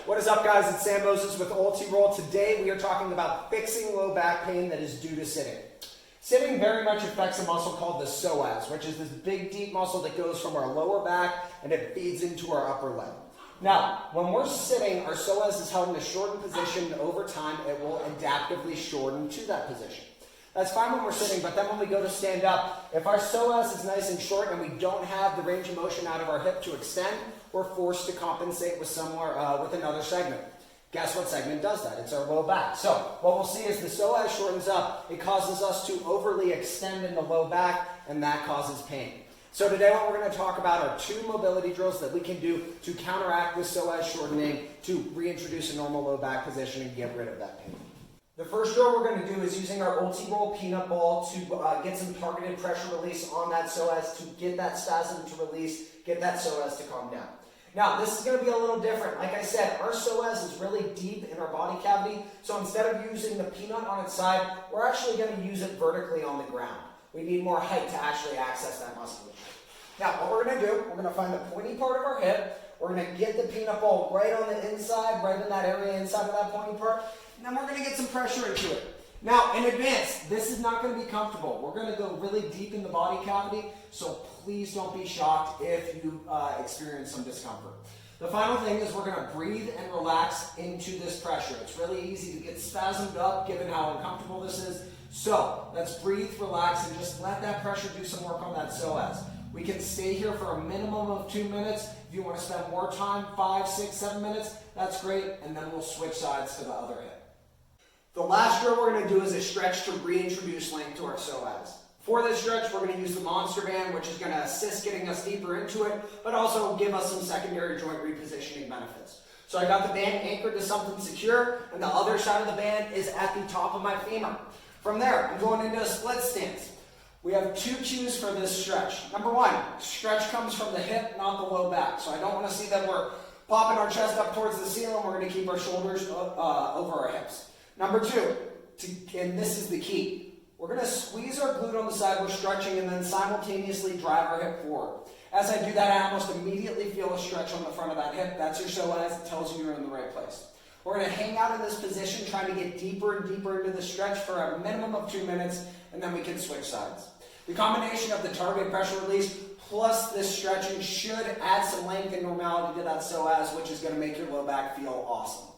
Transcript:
What is up, guys? It's Sam Moses with Ulti-Roll. Today we are talking about fixing low back pain that is due to sitting. Sitting very much affects a muscle called the psoas, which is this big deep muscle that goes from our lower back and it feeds into our upper leg. Now, when we're sitting, our psoas is held in a shortened position, and over time it will adaptively shorten to that position. That's fine when we're sitting, but then when we go to stand up, if our psoas is nice and short and we don't have the range of motion out of our hip to extend, we're forced to compensate with with another segment. Guess what segment does that? It's our low back. So what we'll see is the psoas shortens up. It causes us to overly extend in the low back, and that causes pain. So today what we're going to talk about are 2 mobility drills that we can do to counteract this psoas shortening, to reintroduce a normal low back position and get rid of that pain. The first drill we're going to do is using our Ulti-Roll peanut ball to get some targeted pressure release on that psoas, to get that spasm to release, get that psoas to calm down. Now, this is going to be a little different. Like I said, our psoas is really deep in our body cavity, so instead of using the peanut on its side, we're actually going to use it vertically on the ground. We need more height to actually access that musculature. Now, what we're going to do, we're going to find the pointy part of our hip, we're going to get the peanut ball right on the inside, right in that area inside of that pointy part, and then we're going to get some pressure into it. Now, in advance, this is not going to be comfortable. We're going to go really deep in the body cavity, so please don't be shocked if you experience some discomfort. The final thing is we're going to breathe and relax into this pressure. It's really easy to get spasmed up given how uncomfortable this is. So let's breathe, relax, and just let that pressure do some work on that psoas. We can stay here for a minimum of 2 minutes. If you want to spend more time, 5, 6, 7 minutes, that's great, and then we'll switch sides to the other hip. The last drill we're going to do is a stretch to reintroduce length to our psoas. For this stretch, we're going to use the monster band, which is going to assist getting us deeper into it, but also give us some secondary joint repositioning benefits. So I got the band anchored to something secure, and the other side of the band is at the top of my femur. From there, I'm going into a split stance. We have 2 cues for this stretch. Number 1, stretch comes from the hip, not the low back. So I don't want to see that we're popping our chest up towards the ceiling. We're going to keep our shoulders over our hips. Number 2, and this is the key, we're going to squeeze our glute on the side we're stretching and then simultaneously drive our hip forward. As I do that, I almost immediately feel a stretch on the front of that hip. That's your psoas. It tells you you're in the right place. We're going to hang out in this position, trying to get deeper and deeper into the stretch for a minimum of 2 minutes, and then we can switch sides. The combination of the target pressure release plus this stretching should add some length and normality to that psoas, which is going to make your low back feel awesome.